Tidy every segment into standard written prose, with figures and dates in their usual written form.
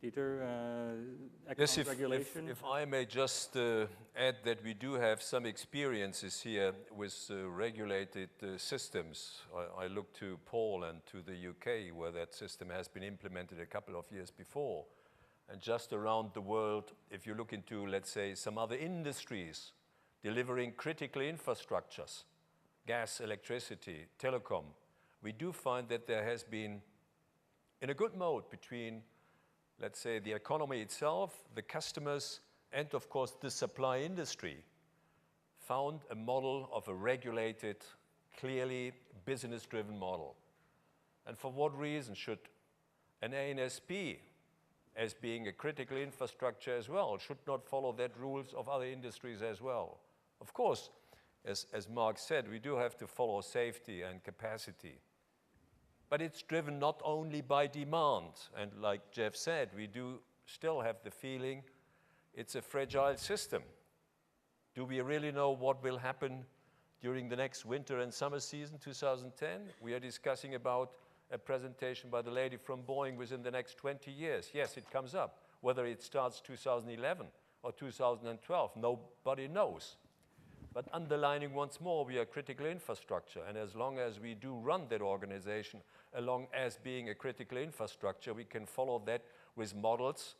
Dieter, Yes, economic regulation? if I may just add that we do have some experiences here with regulated systems. I look to Paul and to the UK, where that system has been implemented a couple of years before. And just around the world, if you look into, let's say, some other industries delivering critical infrastructures, gas, electricity, telecom, we do find that there has been, in a good mode between, let's say, the economy itself, the customers, and of course the supply industry, found a model of a regulated, clearly business-driven model. And for what reason should an ANSP, as being a critical infrastructure as well, should not follow that rules of other industries as well? Of course, as Mark said, we do have to follow safety and capacity. But it's driven not only by demand, and like Jeff said, we do still have the feeling it's a fragile system. Do we really know what will happen during the next winter and summer season 2010? We are discussing about a presentation by the lady from Boeing within the next 20 years. Yes, it comes up. Whether it starts 2011 or 2012, nobody knows. But underlining once more, we are critical infrastructure, and as long as we do run that organization along as being a critical infrastructure, we can follow that with models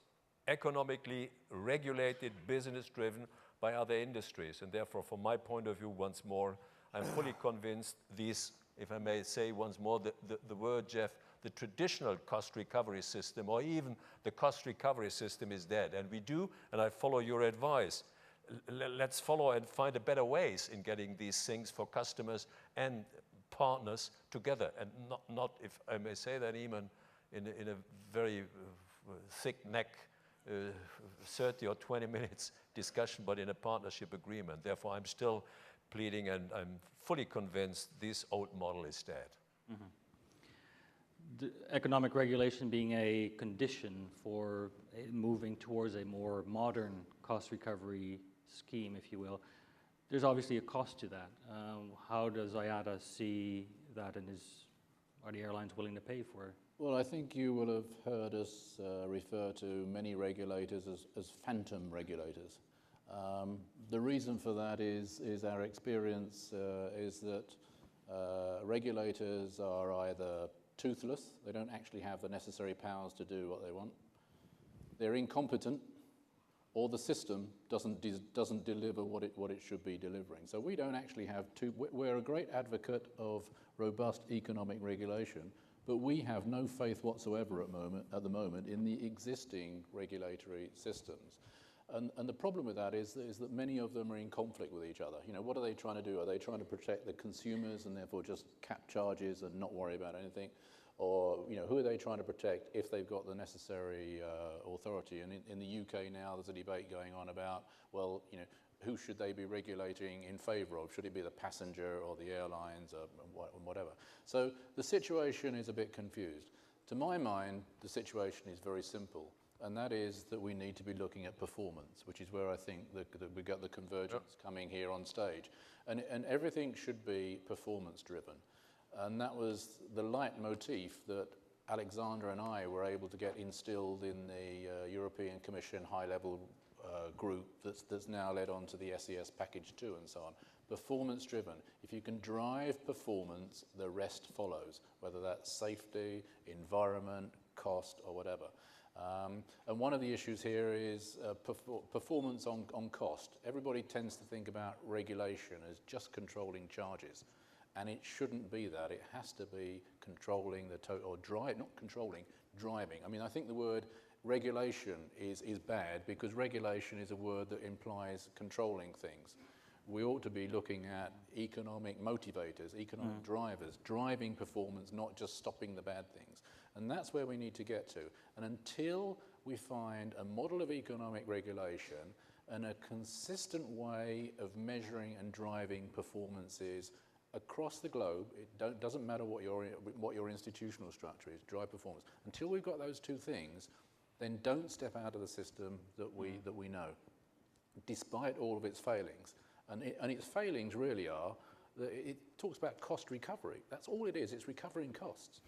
economically regulated, business-driven by other industries. And therefore, from my point of view, once more, I'm fully convinced these, if I may say once more the word, Jeff, the traditional cost recovery system, or even the cost recovery system, is dead. And we do, and I follow your advice, let's follow and find a better ways in getting these things for customers and partners together, and not, if I may say that, even in a very thick neck, 30 or 20 minutes discussion, but in a partnership agreement. Therefore, I'm still pleading, and I'm fully convinced this old model is dead. Mm-hmm. The economic regulation being a condition for moving towards a more modern cost recovery scheme, if you will, there's obviously a cost to that. How does IATA see that, and are the airlines willing to pay for it? Well, I think you will have heard us refer to many regulators as phantom regulators. The reason for that is our experience is that regulators are either toothless, they don't actually have the necessary powers to do what they want, they're incompetent, or the system doesn't deliver what it should be delivering. So we don't actually have we're a great advocate of robust economic regulation, but we have no faith whatsoever at the moment in the existing regulatory systems. And the problem with that is that many of them are in conflict with each other. You know, what are they trying to do? Are they trying to protect the consumers and therefore just cap charges and not worry about anything? Or, you know, who are they trying to protect if they've got the necessary authority? And in the UK now, there's a debate going on about, well, you know, who should they be regulating in favour of? Should it be the passenger or the airlines or whatever? So the situation is a bit confused. To my mind, the situation is very simple, and that is that we need to be looking at performance, which is where I think we got the convergence coming here on stage. And everything should be performance driven. And that was the leitmotif that Alexander and I were able to get instilled in the European Commission high-level group that's now led on to the SES Package 2 and so on. Performance driven. If you can drive performance, the rest follows, whether that's safety, environment, cost, or whatever. And one of the issues here is performance on cost. Everybody tends to think about regulation as just controlling charges. And it shouldn't be that. It has to be controlling the total, or not controlling, driving. I mean, I think the word regulation is bad because regulation is a word that implies controlling things. We ought to be looking at economic motivators, economic drivers, driving performance, not just stopping the bad things. And that's where we need to get to. And until we find a model of economic regulation and a consistent way of measuring and driving performances across the globe, it doesn't matter what your institutional structure is, drive performance. Until we've got those two things, then don't step out of the system that we know, despite all of its failings. And its failings really are that it talks about cost recovery. That's all it is. It's recovering costs.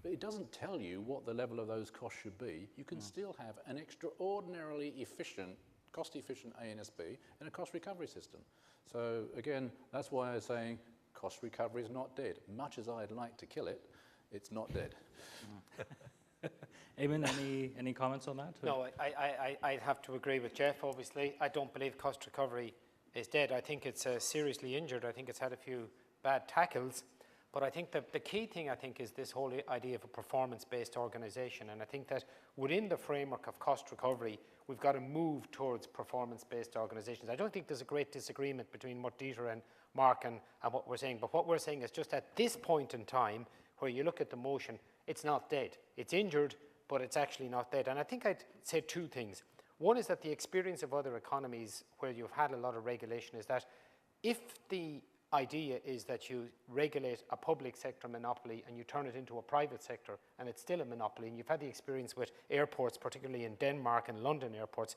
but it doesn't tell you what the level of those costs should be. You can still have an extraordinarily efficient, cost-efficient ANSP in a cost recovery system. So again, that's why I was saying cost recovery is not dead. Much as I'd like to kill it, it's not dead. Eamon, any comments on that? No, I'd have to agree with Jeff, obviously. I don't believe cost recovery is dead. I think it's seriously injured. I think it's had a few bad tackles. But I think that the key thing, I think, is this whole idea of a performance-based organisation. And I think that within the framework of cost recovery, we've got to move towards performance-based organisations. I don't think there's a great disagreement between what Dieter and Mark and what we're saying. But what we're saying is just at this point in time, where you look at the motion, it's not dead. It's injured, but it's actually not dead. And I think I'd say two things. One is that the experience of other economies where you've had a lot of regulation is that if the idea is that you regulate a public sector monopoly and you turn it into a private sector and it's still a monopoly, and you've had the experience with airports, particularly in Denmark and London airports,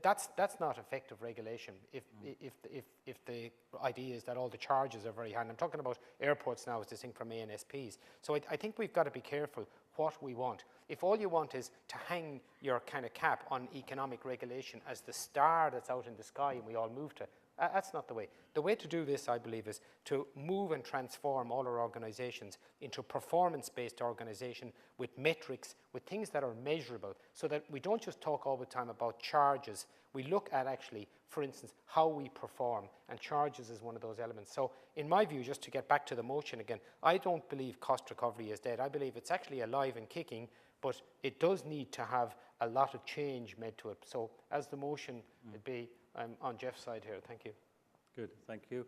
that's not effective regulation if the idea is that all the charges are very high. And I'm talking about airports now as distinct from ANSPs. So I think we've got to be careful what we want. If all you want is to hang your kind of cap on economic regulation as the star that's out in the sky and we all move to, that's not the way. The way to do this, I believe, is to move and transform all our organisations into a performance-based organisation with metrics, with things that are measurable, so that we don't just talk all the time about charges. We look at actually, for instance, how we perform, and charges is one of those elements. So in my view, just to get back to the motion again, I don't believe cost recovery is dead. I believe it's actually alive and kicking, but it does need to have a lot of change made to it. So as the motion would be, I'm on Jeff's side here. Thank you. Good, thank you.